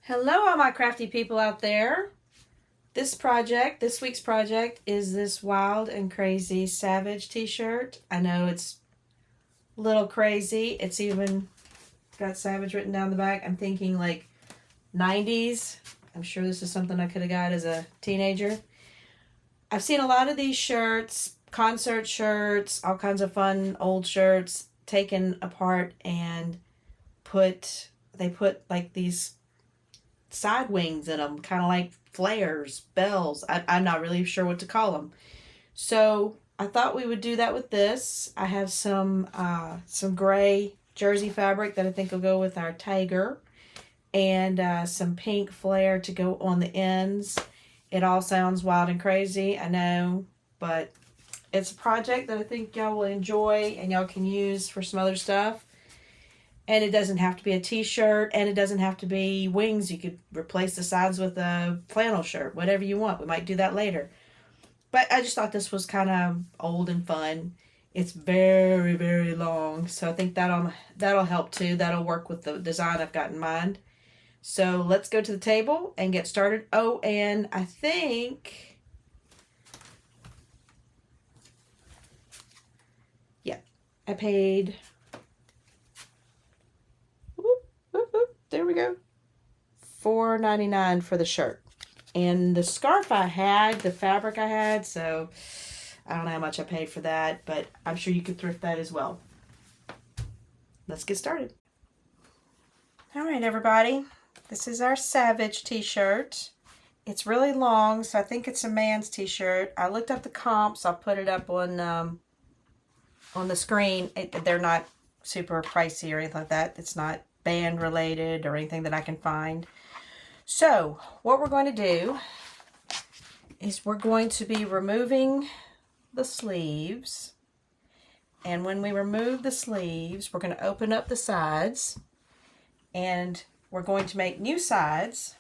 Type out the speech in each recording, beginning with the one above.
Hello, all my crafty people out there. This week's project, is this Wild and Crazy Savage t-shirt. I know it's a little crazy. It's even got Savage written down the back. I'm thinking like 90s. I'm sure this is something I could have got as a teenager. I've seen a lot of these shirts, concert shirts, all kinds of fun old shirts taken apart and they put like these side wings in them, kind of like flares, bells. I'm not really sure what to call them. So I thought we would do that with this. I have some gray jersey fabric that I think will go with our tiger, and some pink flare to go on the ends. It all sounds wild and crazy, I know, but it's a project that I think y'all will enjoy and y'all can use for some other stuff. And it doesn't have to be a t-shirt, and it doesn't have to be wings. You could replace the sides with a flannel shirt, whatever you want. We might do that later. But I just thought this was kind of old and fun. It's very, very long, so I think that'll help too. That'll work with the design I've got in mind. So let's go to the table and get started. Oh, and I think, yeah, I paid... There we go. $4.99 for the shirt. And the scarf I had, the fabric I had, so I don't know how much I paid for that, but I'm sure you could thrift that as well. Let's get started. All right, everybody. This is our Savage t-shirt. It's really long, so I think it's a man's t-shirt. I looked up the comps. I'll put it up on the screen. They're not super pricey or anything like that. It's not band related or anything that I can find. So what we're going to do is we're going to be removing the sleeves, and when we remove the sleeves we're going to open up the sides, and we're going to make new sides,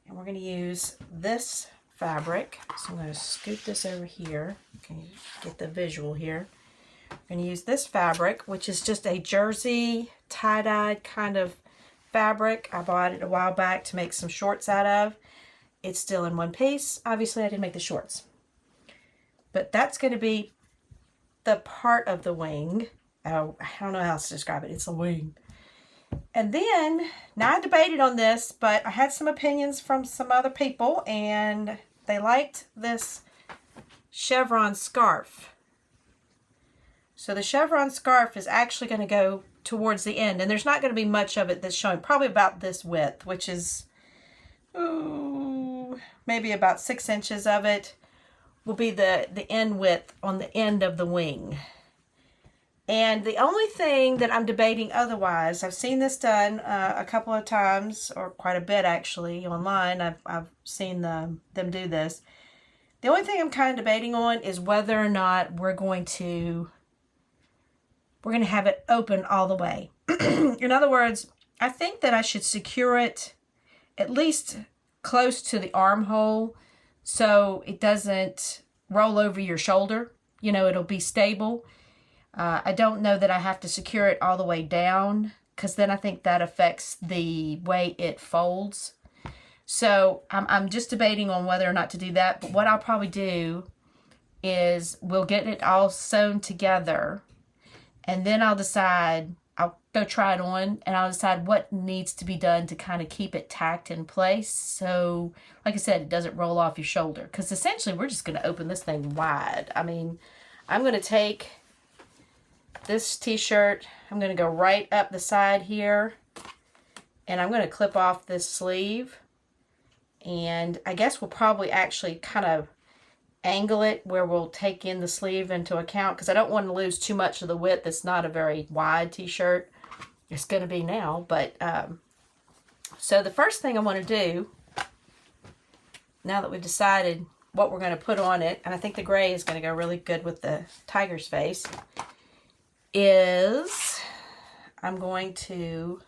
and we're going to use this fabric. So I'm going to scoot this over here. Can you get the visual here? I'm going to use this fabric, which is just a jersey tie-dyed kind of fabric. I bought it a while back to make some shorts out of. It's still in one piece. Obviously, I didn't make the shorts. But that's going to be the part of the wing. Oh, I don't know how else to describe it. It's a wing. And then, now I debated on this, but I had some opinions from some other people, and they liked this chevron scarf. So the chevron scarf is actually going to go towards the end, and there's not going to be much of it that's showing. Probably about this width, which is maybe about 6 inches of it will be the end width on the end of the wing. And the only thing that I'm debating otherwise, I've seen this done a couple of times, or quite a bit actually, online. I've seen them do this. The only thing I'm kind of debating on is whether or not we're going to have it open all the way. In other words, I think that I should secure it at least close to the armhole so it doesn't roll over your shoulder. You know, it'll be stable. I don't know that I have to secure it all the way down, because then I think that affects the way it folds. So I'm just debating on whether or not to do that. But what I'll probably do is we'll get it all sewn together, and then I'll decide, I'll go try it on, and I'll decide what needs to be done to kind of keep it tacked in place. So, like I said, it doesn't roll off your shoulder. Because essentially, we're just going to open this thing wide. I mean, I'm going to take this t-shirt, I'm going to go right up the side here, and I'm going to clip off this sleeve. And I guess we'll probably actually kind of angle it where we'll take in the sleeve into account, because I don't want to lose too much of the width. It's not a very wide t-shirt. It's going to be now, but so the first thing I want to do, now that we've decided what we're going to put on it, and I think the gray is going to go really good with the tiger's face, is I'm going to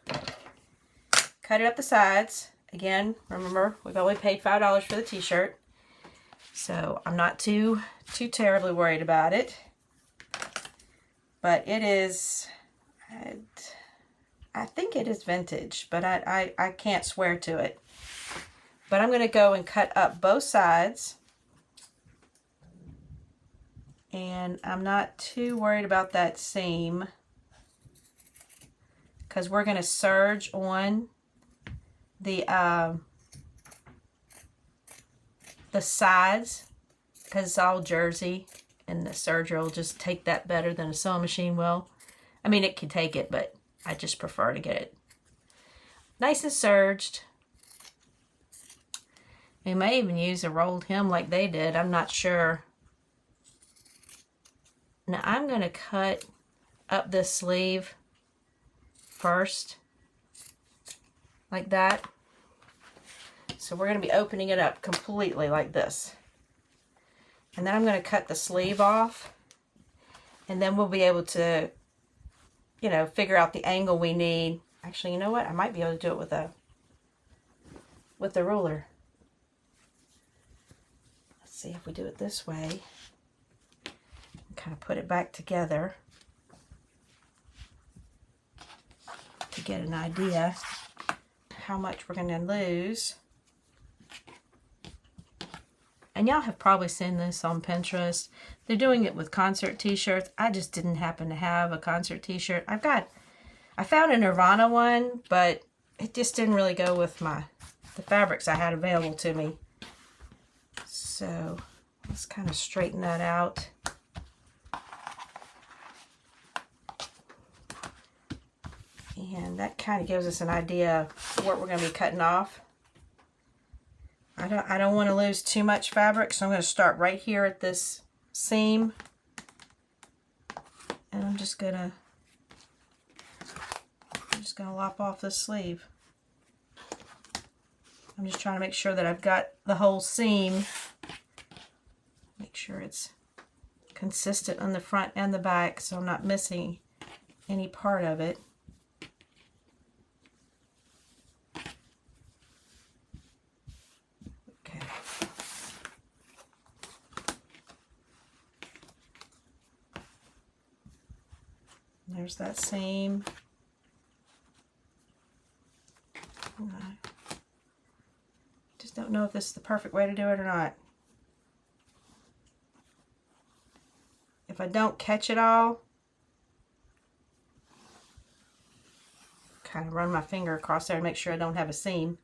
cut it up the sides. Again, remember, we've only paid $5 for the t-shirt, so I'm not too terribly worried about it. But it is, I think it is vintage, but I can't swear to it. But I'm going to go and cut up both sides. And I'm not too worried about that seam, because we're going to serge on the sides, because it's all jersey, and the serger will just take that better than a sewing machine will. I mean, it can take it, but I just prefer to get it nice and serged. We may even use a rolled hem like they did. I'm not sure. Now I'm going to cut up this sleeve first, like that. So we're going to be opening it up completely like this. And then I'm going to cut the sleeve off, and then we'll be able to, you know, figure out the angle we need. Actually, you know what? I might be able to do it with the ruler. Let's see if we do it this way. Kind of put it back together to get an idea how much we're going to lose. And y'all have probably seen this on Pinterest. They're doing it with concert t-shirts. I just didn't happen to have a concert t-shirt. I found a Nirvana one, but it just didn't really go with the fabrics I had available to me. So let's kind of straighten that out. And that kind of gives us an idea of what we're going to be cutting off. I don't want to lose too much fabric, so I'm going to start right here at this seam. And I'm just going to lop off this sleeve. I'm just trying to make sure that I've got the whole seam. Make sure it's consistent on the front and the back, so I'm not missing any part of it. There's that seam. Just don't know if this is the perfect way to do it or not. If I don't catch it all, kind of run my finger across there and make sure I don't have a seam.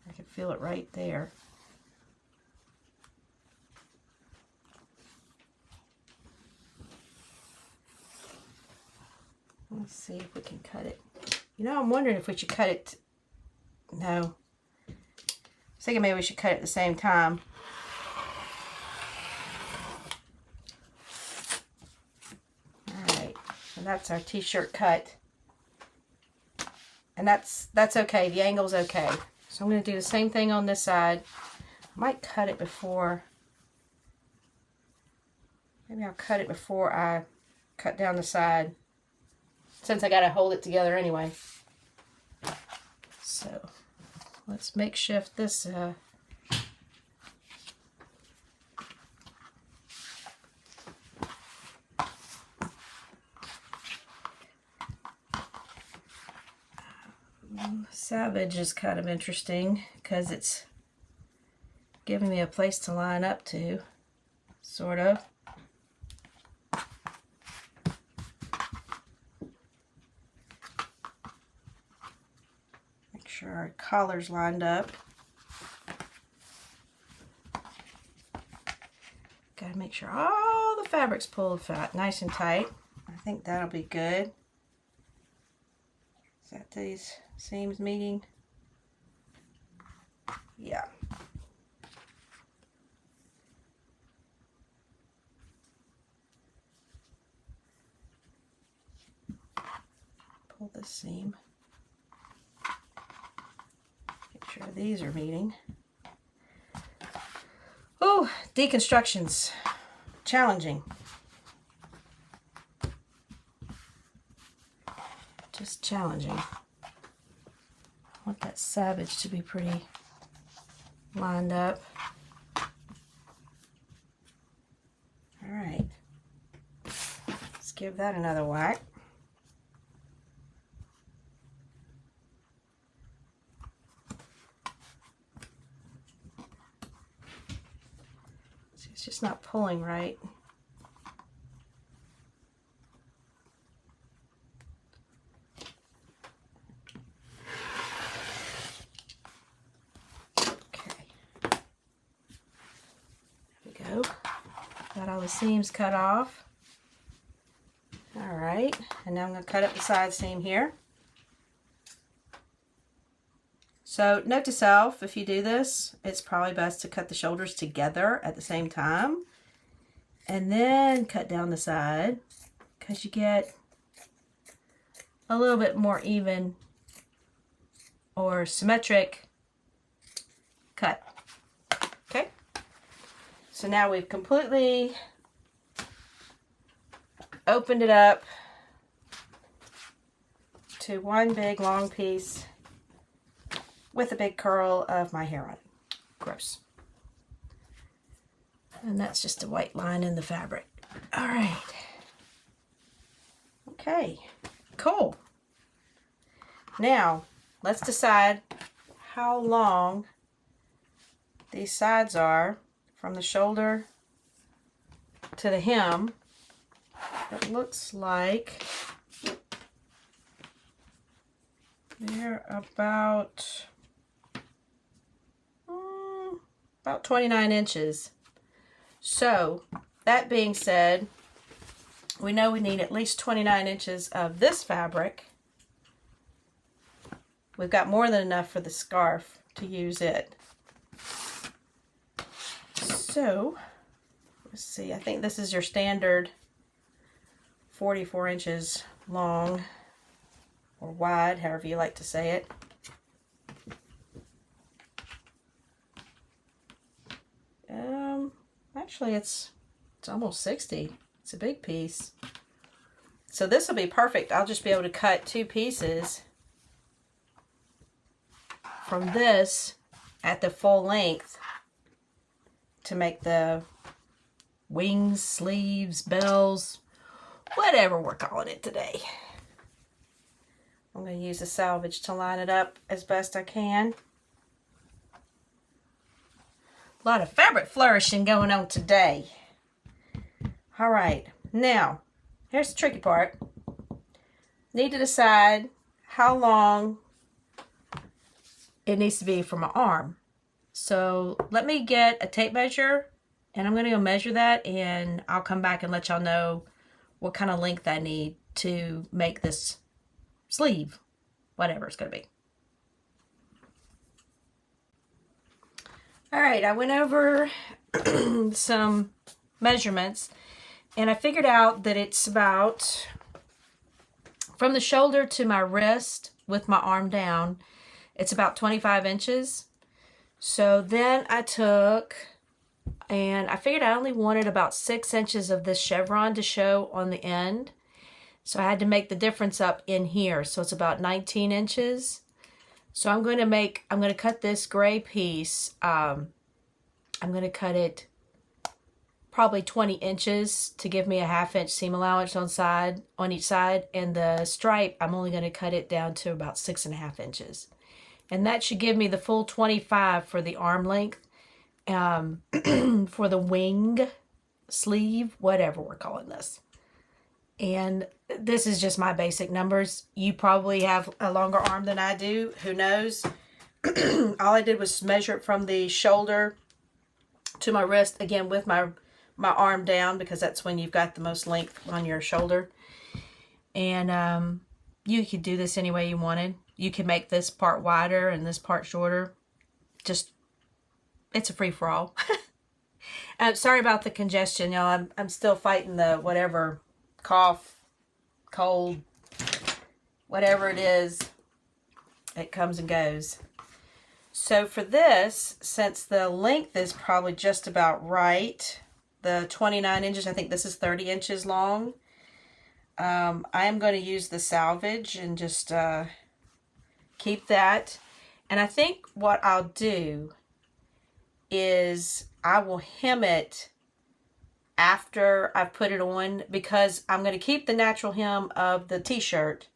I can feel it right there. Let's see if we can cut it. You know, I'm wondering if we should cut it. No. I was thinking maybe we should cut it at the same time. Alright, and that's our t-shirt cut. And that's okay. The angle's okay. So I'm going to do the same thing on this side. I might cut it before. Maybe I'll cut it before I cut down the side, since I got to hold it together anyway. So let's makeshift this Savage is kind of interesting because it's giving me a place to line up to, sort of. Make sure our collar's lined up. Gotta make sure all the fabric's pulled fat, nice and tight. I think that'll be good. Is that these seams meeting? Yeah. Pull this seam. Make sure these are meeting. Oh, deconstruction's challenging. Just challenging. I want that Savage to be pretty lined up. All right. Let's give that another whack. just not pulling right. Okay. There we go. Got all the seams cut off. All right, and now I'm going to cut up the side seam here. So note to self, if you do this, it's probably best to cut the shoulders together at the same time and then cut down the side, because you get a little bit more even or symmetric cut. Okay, so now we've completely opened it up to one big long piece with a big curl of my hair on it. Gross. And that's just a white line in the fabric. All right. Okay, cool. Now, let's decide how long these sides are from the shoulder to the hem. It looks like they're about 29 inches. So, that being said, we know we need at least 29 inches of this fabric. We've got more than enough for the scarf to use it. So, let's see, I think this is your standard 44 inches long or wide, however you like to say it. Actually it's almost 60. It's a big piece. So this will be perfect. I'll just be able to cut two pieces from this at the full length to make the wings, sleeves, bells, whatever we're calling it today. I'm going to use the salvage to line it up as best I can. A lot of fabric flourishing going on today. All right, now, here's the tricky part. Need to decide how long it needs to be for my arm. So let me get a tape measure, and I'm going to go measure that, and I'll come back and let y'all know what kind of length I need to make this sleeve, whatever it's going to be. All right, I went over some measurements, and I figured out that it's about, from the shoulder to my wrist with my arm down, it's about 25 inches. So then I took, and I figured I only wanted about 6 inches of this chevron to show on the end. So I had to make the difference up in here. So it's about 19 inches. So I'm going to cut this gray piece. I'm going to cut it probably 20 inches to give me a 1/2 inch seam allowance on each side. And the stripe, I'm only going to cut it down to about 6.5 inches. And that should give me the full 25 for the arm length, for the wing, sleeve, whatever we're calling this. And this is just my basic numbers. You probably have a longer arm than I do. Who knows? All I did was measure it from the shoulder to my wrist, again with my arm down, because that's when you've got the most length on your shoulder. And you could do this any way you wanted. You can make this part wider and this part shorter. Just, it's a free-for-all. Sorry about the congestion, y'all. I'm still fighting the whatever cough, cold, whatever it is. It comes and goes. So for this, since the length is probably just about right, the 29 inches, I think this is 30 inches long. I am going to use the salvage and just keep that. And I think what I'll do is I will hem it after I've put it on, because I'm going to keep the natural hem of the t-shirt,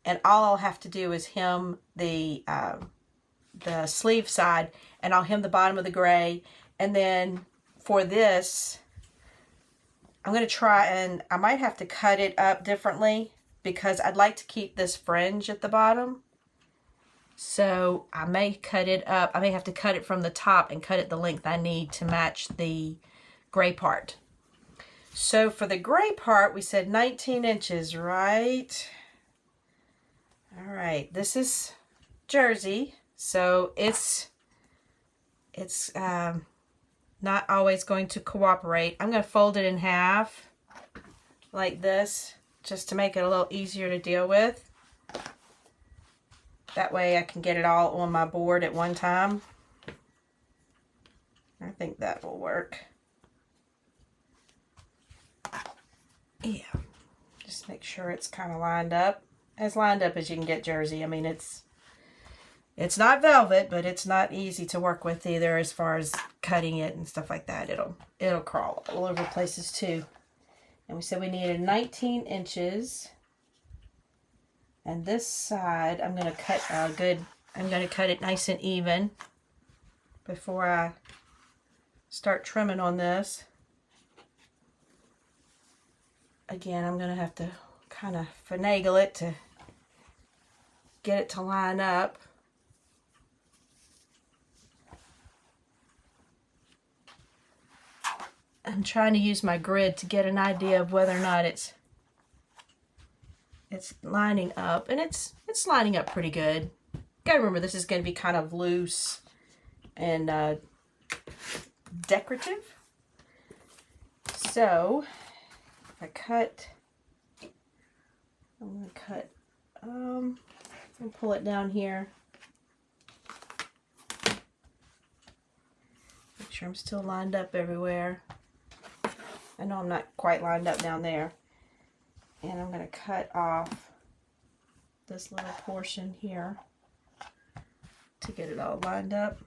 and all I'll have to do is hem the sleeve side, and I'll hem the bottom of the gray, and then for this, I'm going to try, and I might have to cut it up differently because I'd like to keep this fringe at the bottom. So I may cut it up. I may have to cut it from the top and cut it the length I need to match the gray part. So for the gray part, we said 19 inches, right? All right, this is jersey, so it's not always going to cooperate. I'm going to fold it in half like this just to make it a little easier to deal with. That way I can get it all on my board at one time. I think that will work. Yeah, just make sure it's kind of lined up. As lined up as you can get jersey. I mean, it's not velvet, but it's not easy to work with either as far as cutting it and stuff like that. It'll crawl all over places too. And we said we needed 19 inches. And this side, I'm going to cut I'm going to cut it nice and even before I start trimming on this. Again, I'm going to have to kind of finagle it to get it to line up. I'm trying to use my grid to get an idea of whether or not it's lining up, and it's lining up pretty good. Gotta remember, this is going to be kind of loose and decorative. So if I cut, I'm going to cut, and pull it down here. Make sure I'm still lined up everywhere. I know I'm not quite lined up down there. And I'm going to cut off this little portion here to get it all lined up.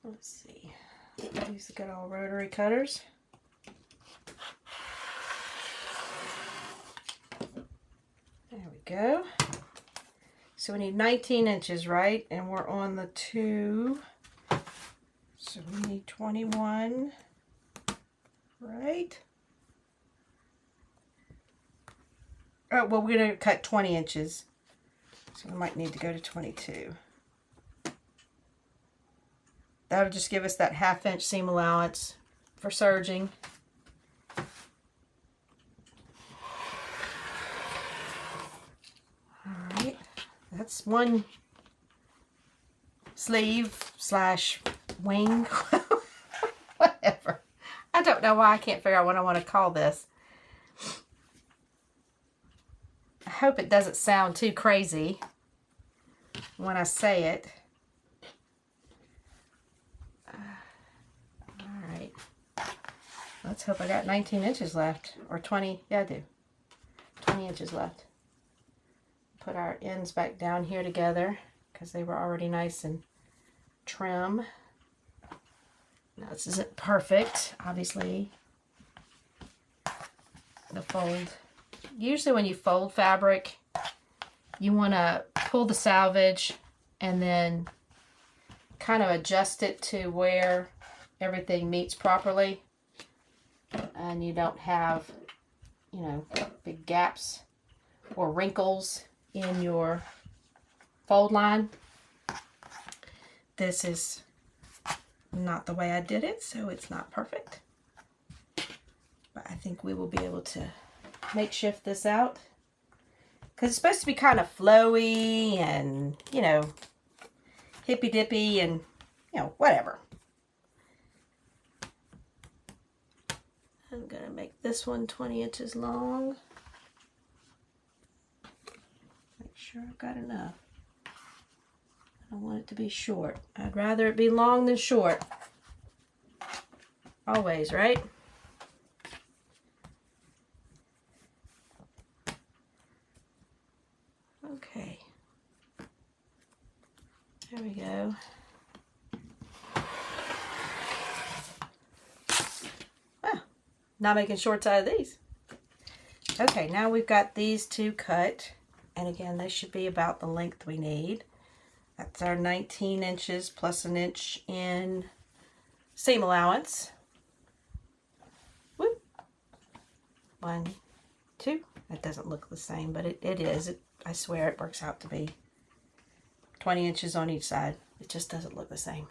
Let's see. Use the good old rotary cutters. There we go. So we need 19 inches, right? And we're on the 2. So we need 21, right? Oh, well, we're going to cut 20 inches. So we might need to go to 22. That'll just give us that 1/2 inch seam allowance for serging. Alright, that's one sleeve slash wing. Whatever. I don't know why I can't figure out what I want to call this. I hope it doesn't sound too crazy when I say it. Alright. Let's hope I got 19 inches left. Or 20. Yeah, I do. 20 inches left. Put our ends back down here together because they were already nice and trim. Now, this isn't perfect, obviously. The fold. Usually when you fold fabric, you want to pull the selvage and then kind of adjust it to where everything meets properly. And you don't have, you know, big gaps or wrinkles in your fold line. This is not the way I did it, so it's not perfect. But I think we will be able to makeshift this out. Because it's supposed to be kind of flowy and, you know, hippy-dippy and, you know, whatever. I'm going to make this one 20 inches long. Make sure I've got enough. I don't want it to be short. I'd rather it be long than short. Always, right? Okay. There we go. Ah, not making shorts out of these. Okay, now we've got these two cut. And again, they should be about the length we need. That's our 19 inches plus an inch in seam allowance. Whoop. 1, 2. That doesn't look the same, but it is. I swear it works out to be 20 inches on each side. It just doesn't look the same.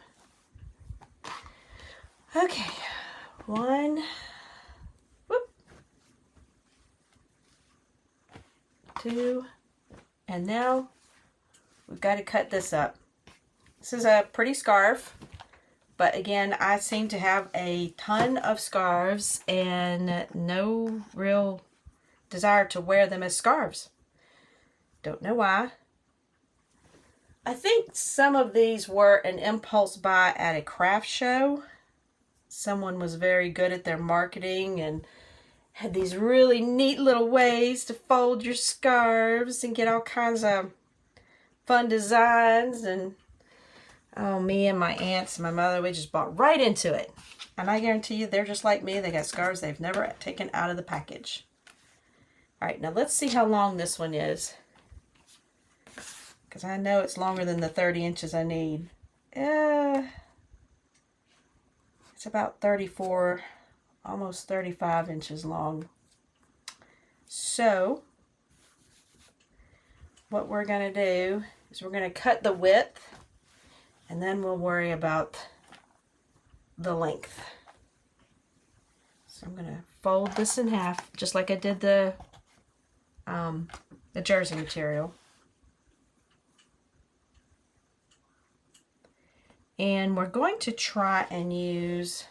Okay. 1. Whoop. 2. And now we've got to cut this up. This is a pretty scarf, but again, I seem to have a ton of scarves and no real desire to wear them as scarves. Don't know why. I think some of these were an impulse buy at a craft show. Someone was very good at their marketing and had these really neat little ways to fold your scarves and get all kinds of fun designs. And oh, me and my aunts and my mother, we just bought right into it. And I guarantee you, they're just like me. They got scarves they've never taken out of the package. All right, now let's see how long this one is, because I know it's longer than the 30 inches I need. It's about 34, almost 35 inches long. So what we're going to do is we're going to cut the width, and then we'll worry about the length. So I'm going to fold this in half, just like I did the jersey material. And we're going to try and use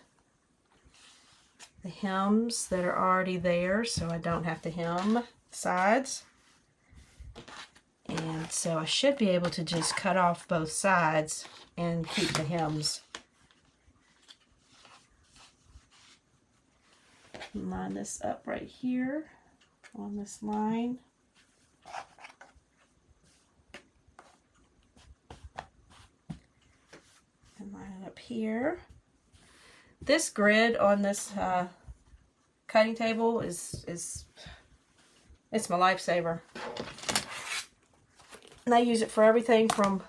the hems that are already there, so I don't have to hem sides. And so I should be able to just cut off both sides and keep the hems. Line this up right here on this line. And line it up here. This grid on this cutting table is it's my lifesaver. And I use it for everything from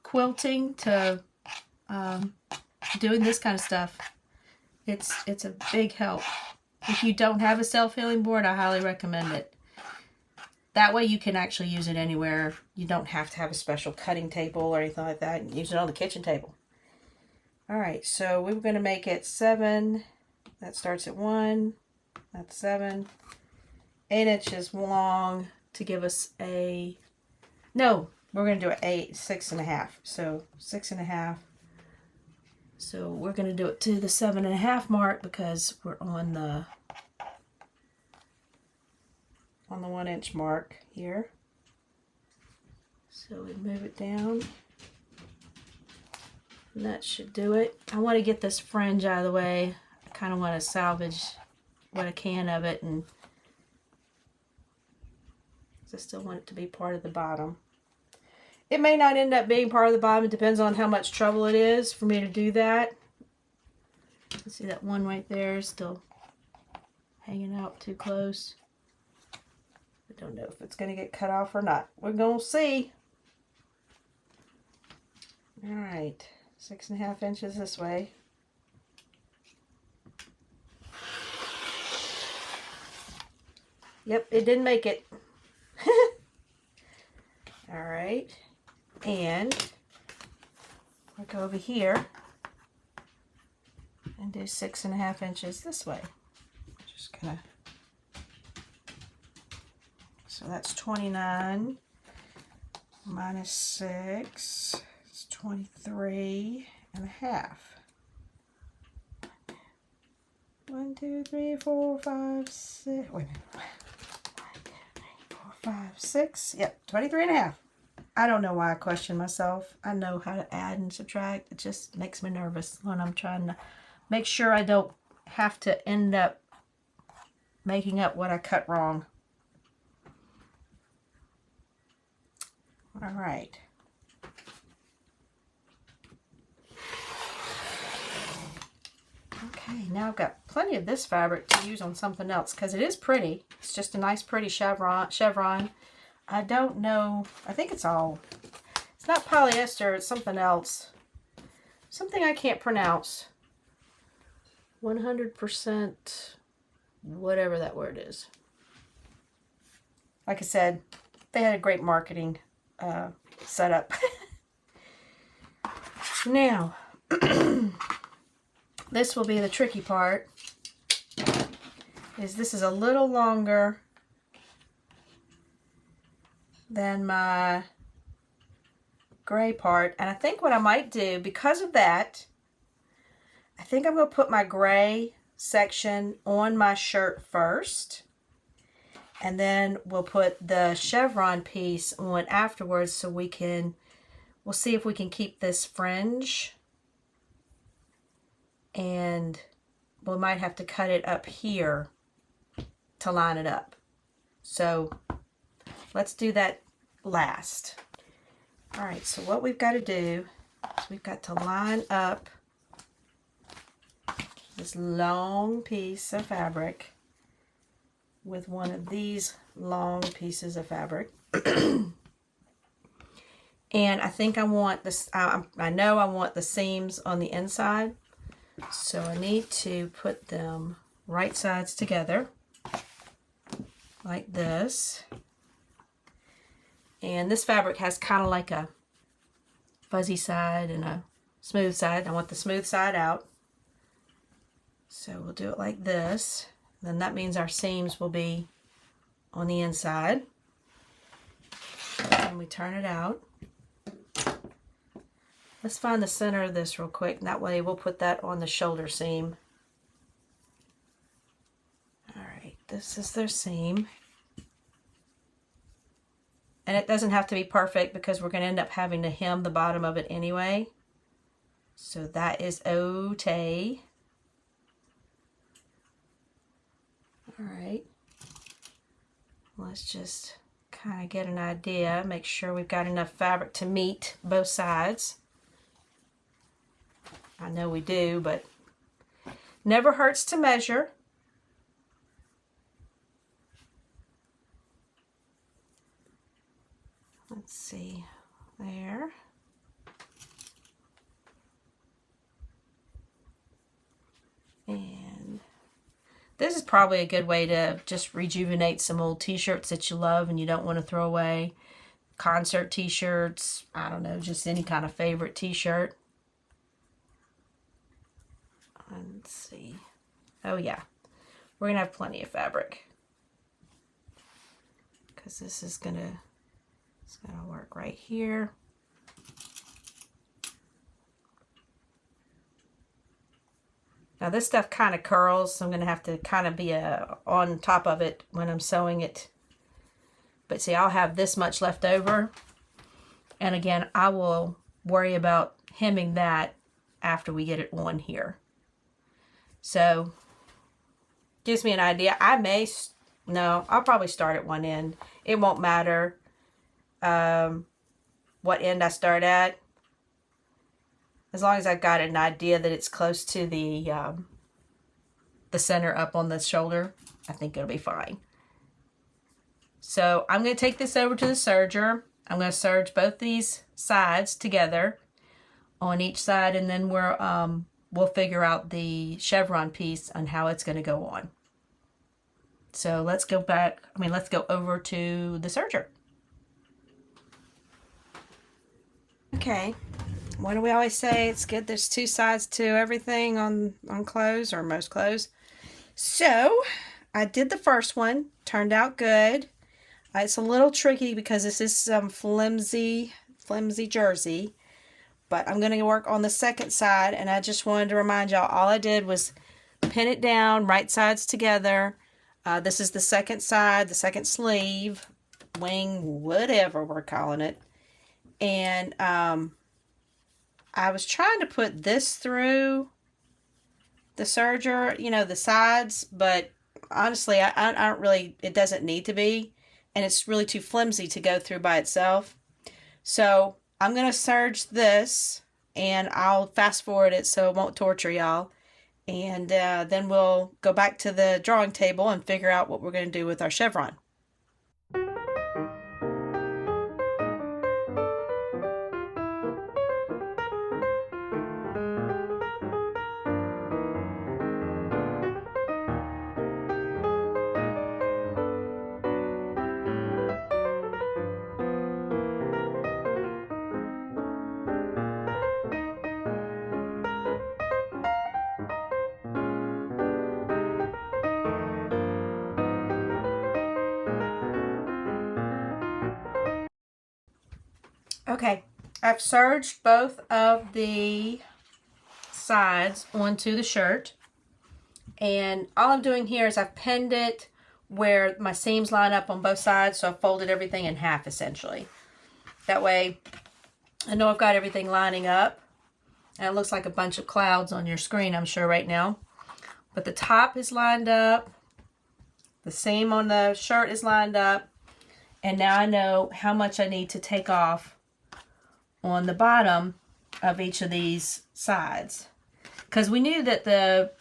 quilting to doing this kind of stuff. It's a big help. If you don't have a self-healing board, I highly recommend it. That way you can actually use it anywhere. You don't have to have a special cutting table or anything like that. You can use it on the kitchen table. Alright, so we're going to make it 7. That starts at 1. That's 7. 8 inches long to give us a... No, we're going to do it 6.5. So 6.5. So we're going to do it to the 7.5 mark because we're on the 1 inch mark here. So we move it down. And that should do it. I want to get this fringe out of the way. I kind of want to salvage what I can of it, and I still want it to be part of the bottom. It may not end up being part of the bottom. It depends on how much trouble it is for me to do that. See that one right there is still hanging out too close. I don't know if it's going to get cut off or not. We're going to see. Alright, 6.5 inches this way. Yep, it didn't make it. Alright, and we'll go over here and do 6.5 inches this way. Just gonna, so that's 29 minus 6, it's 23.5. 1, 2, 3, 4, 5, 6. Wait a minute. 1, 2, 3, 4, 5, 6. Yep, 23.5. I don't know why I question myself. I know how to add and subtract. It just makes me nervous when I'm trying to make sure I don't have to end up making up what I cut wrong. All right. Okay, now I've got plenty of this fabric to use on something else because it is pretty. It's just a nice pretty chevron. I don't know. I think it's It's not polyester, it's something else. Something I can't pronounce. 100%, whatever that word is. Like I said, they had a great marketing setup. Now, this will be the tricky part. This is a little longer than my gray part, and I think what I might do because of that, I think I'm going to put my gray section on my shirt first, and then we'll put the chevron piece on afterwards, so we'll see if we can keep this fringe, and we might have to cut it up here to line it up. So let's do that last. All right, so what we've got to do is we've got to line up this long piece of fabric with one of these long pieces of fabric. And I think I want this, I know I want the seams on the inside, so I need to put them right sides together like this. And this fabric has kind of like a fuzzy side and a smooth side. I want the smooth side out. So we'll do it like this. Then that means our seams will be on the inside. And we turn it out. Let's find the center of this real quick. That way we'll put that on the shoulder seam. All right, this is their seam. And it doesn't have to be perfect because we're going to end up having to hem the bottom of it anyway. So that is okay. All right. Let's just kind of get an idea. Make sure we've got enough fabric to meet both sides. I know we do, but never hurts to measure. Let's see, there. And this is probably a good way to just rejuvenate some old t-shirts that you love and you don't want to throw away. Concert t-shirts, I don't know, just any kind of favorite t-shirt. Let's see. Oh yeah, we're going to have plenty of fabric. Because this is going to... It's going to work right here. Now this stuff kind of curls, so I'm going to have to kind of be on top of it when I'm sewing it. But see, I'll have this much left over. And again, I will worry about hemming that after we get it on here. So, gives me an idea. I'll probably start at one end. It won't matter what end I start at, as long as I've got an idea that it's close to the center up on the shoulder. I think it'll be fine. So I'm going to take this over to the serger. I'm going to serge both these sides together on each side, and then we'll figure out the chevron piece and how it's going to go on. So let's go over to the serger. Okay, what do we always say? It's good there's two sides to everything on clothes, or most clothes. So I did the first one, turned out good. It's a little tricky because this is some flimsy jersey, but I'm going to work on the second side, and I just wanted to remind y'all, all I did was pin it down, right sides together. This is the second side, the second sleeve, wing, whatever we're calling it. And I was trying to put this through the serger, the sides, but honestly, I don't really, it doesn't need to be, and it's really too flimsy to go through by itself. So I'm going to serge this, and I'll fast forward it so it won't torture y'all. And then we'll go back to the drawing table and figure out what we're going to do with our chevron. Okay, I've serged both of the sides onto the shirt, and all I'm doing here is I've pinned it where my seams line up on both sides, so I've folded everything in half essentially. That way I know I've got everything lining up, and it looks like a bunch of clouds on your screen, I'm sure, right now. But the top is lined up, the seam on the shirt is lined up, and now I know how much I need to take off on the bottom of each of these sides. Because we knew that the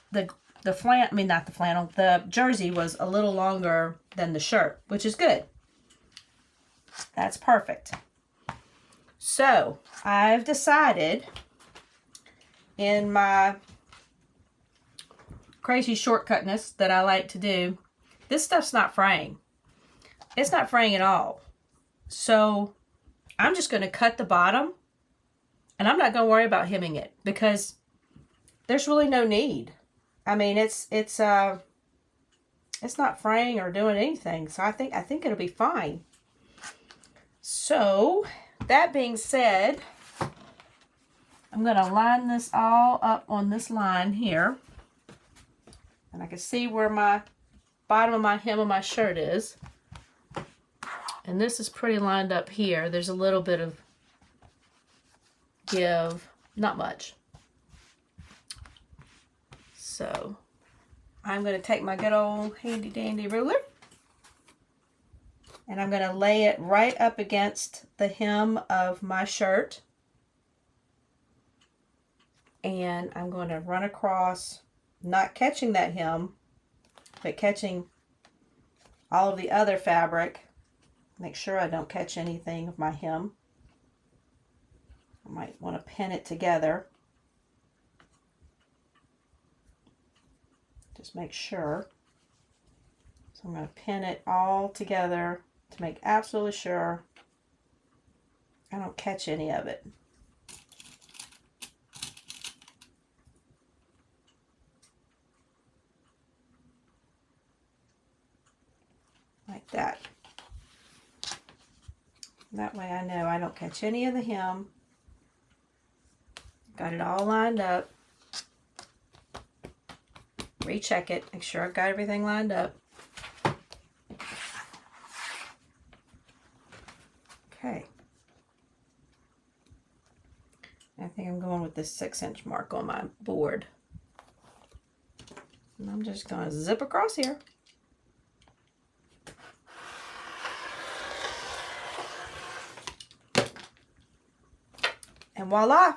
jersey was a little longer than the shirt, which is good. That's perfect. So I've decided, in my crazy shortcutness that I like to do, this stuff's not fraying. It's not fraying at all. So I'm just going to cut the bottom, and I'm not going to worry about hemming it because there's really no need. I mean, it's not fraying or doing anything, so I think it'll be fine. So that being said, I'm going to line this all up on this line here, and I can see where my bottom of my hem of my shirt is, and this is pretty lined up here. There's a little bit of give, not much. So I'm going to take my good old handy dandy ruler, and I'm going to lay it right up against the hem of my shirt, and I'm going to run across, not catching that hem, but catching all of the other fabric. Make sure I don't catch anything of my hem. I might want to pin it together. Just make sure. So I'm going to pin it all together to make absolutely sure I don't catch any of it. Like that. That way I know I don't catch any of the hem. Got it all lined up. Recheck it, make sure I've got everything lined up. Okay. I think I'm going with this 6-inch mark on my board. And I'm just going to zip across here. And voila!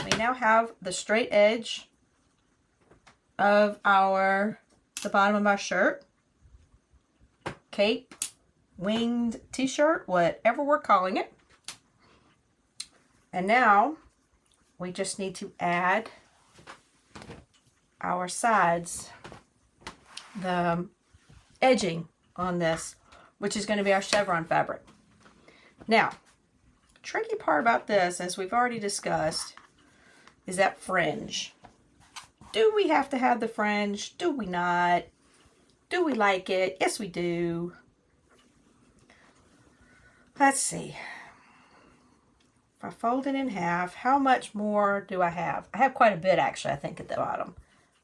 We now have the straight edge of the bottom of our shirt, cape, winged t-shirt, whatever we're calling it. And now we just need to add our sides, the edging on this, which is going to be our chevron fabric. Now, the tricky part about this, as we've already discussed, is that fringe. Do we have to have the fringe? Do we not? Do we like it? Yes, we do. Let's see. If I fold it in half, how much more do I have? I have quite a bit, actually, I think, at the bottom.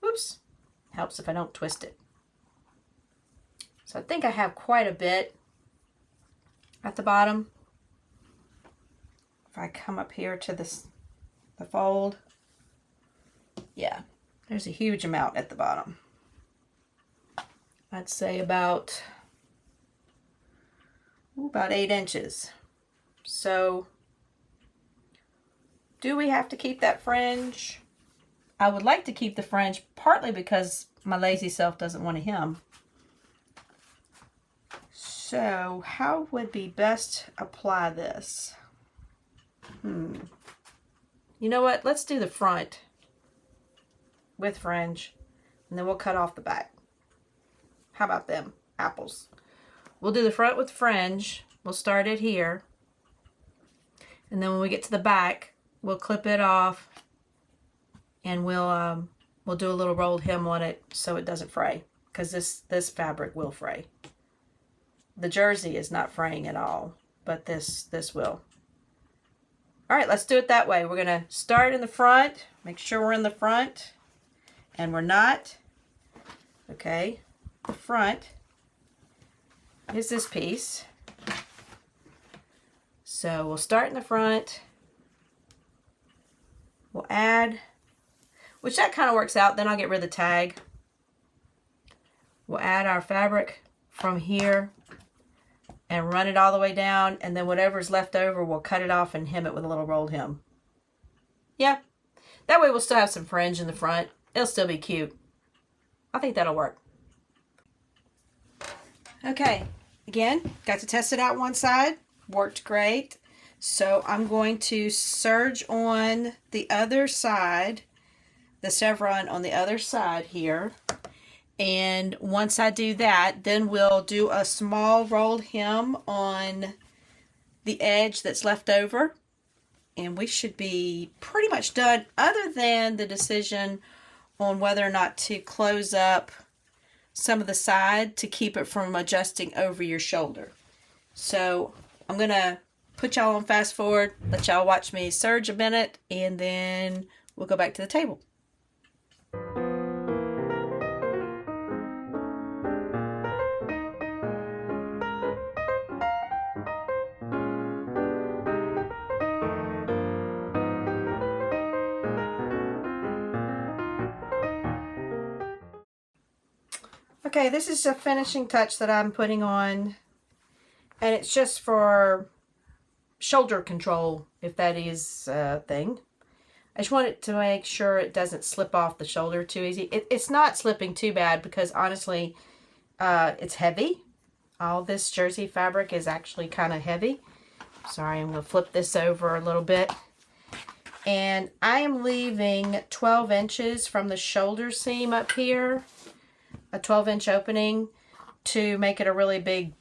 Oops. Helps if I don't twist it. So I think I have quite a bit at the bottom. If I come up here to the fold, yeah. There's a huge amount at the bottom. I'd say about 8 inches. So, do we have to keep that fringe? I would like to keep the fringe partly because my lazy self doesn't want to hem. So, how would be best apply this? You know what? Let's do the front with fringe, and then we'll cut off the back. How about them apples? We'll do the front with fringe. We'll start it here, and then when we get to the back, we'll clip it off, and we'll do a little rolled hem on it so it doesn't fray, because this fabric will fray. The jersey is not fraying at all, but this will. All right, let's do it that way. We're going to start in the front, make sure we're in the front, and we're not. Okay, the front is this piece. So we'll start in the front. We'll add, which that kind of works out. Then I'll get rid of the tag. We'll add our fabric from here and run it all the way down, and then whatever's left over, we'll cut it off and hem it with a little rolled hem. Yeah, that way we'll still have some fringe in the front. It'll still be cute. I think that'll work. Okay, again, got to test it out one side. Worked great. So I'm going to serge on the other side, the chevron on the other side here. And once I do that, then we'll do a small rolled hem on the edge that's left over. And we should be pretty much done, other than the decision on whether or not to close up some of the side to keep it from adjusting over your shoulder. So I'm going to put y'all on fast forward, let y'all watch me serge a minute, and then we'll go back to the table. Okay, this is a finishing touch that I'm putting on, and it's just for shoulder control, if that is a thing. I just want it to make sure it doesn't slip off the shoulder too easy. It's not slipping too bad because honestly, it's heavy. All this jersey fabric is actually kind of heavy. Sorry, I'm going to flip this over a little bit. And I am leaving 12 inches from the shoulder seam up here, a 12-inch opening, to make it a really big,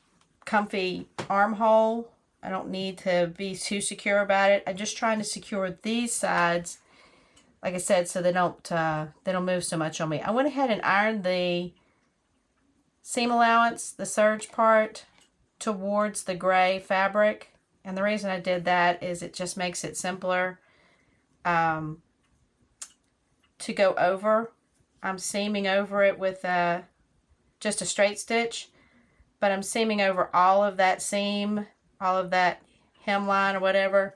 comfy armhole. I don't need to be too secure about it. I'm just trying to secure these sides, like I said, so they don't move so much on me. I went ahead and ironed the seam allowance, the serge part, towards the gray fabric. And the reason I did that is it just makes it simpler to go over. I'm seaming over it with just a straight stitch, but I'm seaming over all of that seam, all of that hemline or whatever,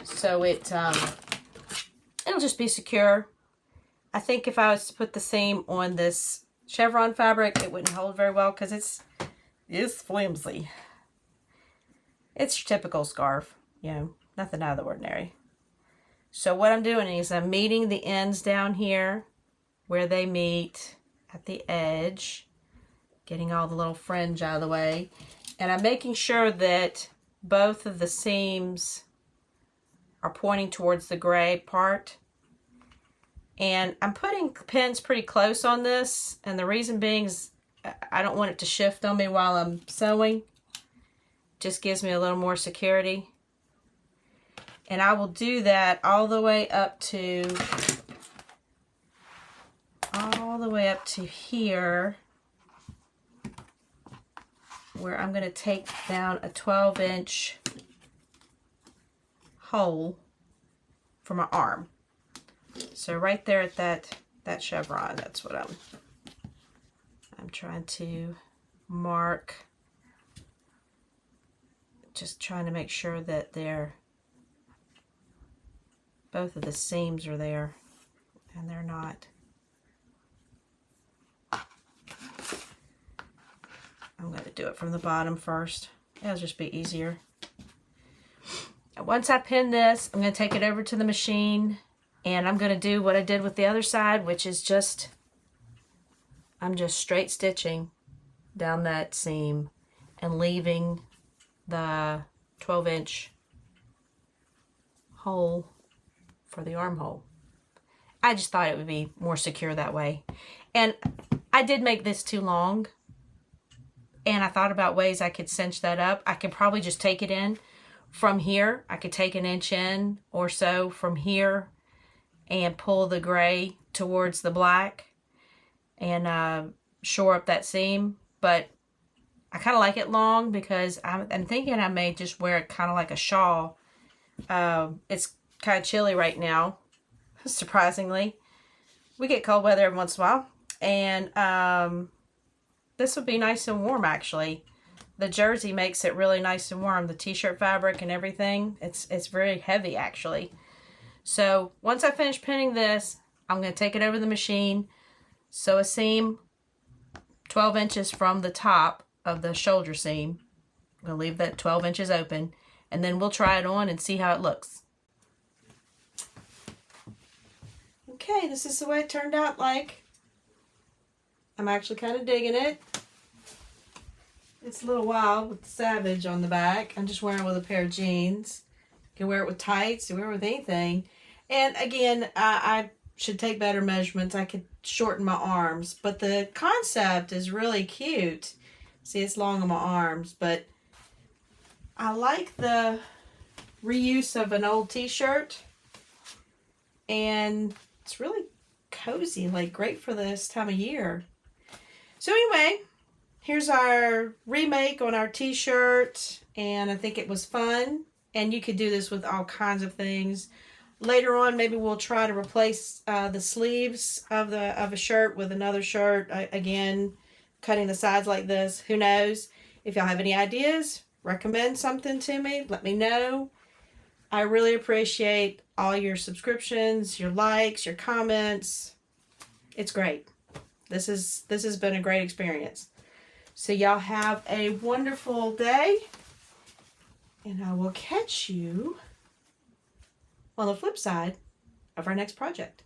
so it'll just be secure. I think if I was to put the seam on this chevron fabric, it wouldn't hold very well because it's flimsy. It's your typical scarf, you know, nothing out of the ordinary. So what I'm doing is I'm meeting the ends down here where they meet at the edge, getting all the little fringe out of the way, and I'm making sure that both of the seams are pointing towards the gray part. And I'm putting pins pretty close on this, and the reason being is I don't want it to shift on me while I'm sewing. Just gives me a little more security. And I will do that all the way up to here, where I'm going to take down a 12-inch hole for my arm. So right there at that chevron, that's what I'm trying to mark. Just trying to make sure that both of the seams are there, and they're not. I'm going to do it from the bottom first. It'll just be easier. And once I pin this, I'm going to take it over to the machine, and I'm going to do what I did with the other side, which is I'm just straight stitching down that seam and leaving the 12-inch hole for the armhole. I just thought it would be more secure that way. And I did make this too long, and I thought about ways I could cinch that up. I could probably just take it in from here. I could take an inch in or so from here and pull the gray towards the black and shore up that seam. But I kind of like it long because I'm thinking I may just wear it kind of like a shawl It's kind of chilly right now, surprisingly. We get cold weather every once in a while. And this would be nice and warm, actually. The jersey makes it really nice and warm. The t-shirt fabric and everything. It's very heavy, actually. So once I finish pinning this, I'm going to take it over the machine, sew a seam 12 inches from the top of the shoulder seam. I'm going to leave that 12 inches open, and then we'll try it on and see how it looks. Okay, this is the way it turned out like. I'm actually kind of digging it. It's a little wild with Savage on the back. I'm just wearing it with a pair of jeans. You can wear it with tights, you can wear it with anything. And again, I should take better measurements. I could shorten my arms, but the concept is really cute. See, it's long on my arms, but I like the reuse of an old t-shirt, and it's really cozy, like great for this time of year. So anyway, here's our remake on our t-shirt, and I think it was fun, and you could do this with all kinds of things. Later on, maybe we'll try to replace the sleeves of a shirt with another shirt. Again, cutting the sides like this. Who knows? If y'all have any ideas, recommend something to me, let me know. I really appreciate all your subscriptions, your likes, your comments. It's great. This has been a great experience. So y'all have a wonderful day, and I will catch you on the flip side of our next project.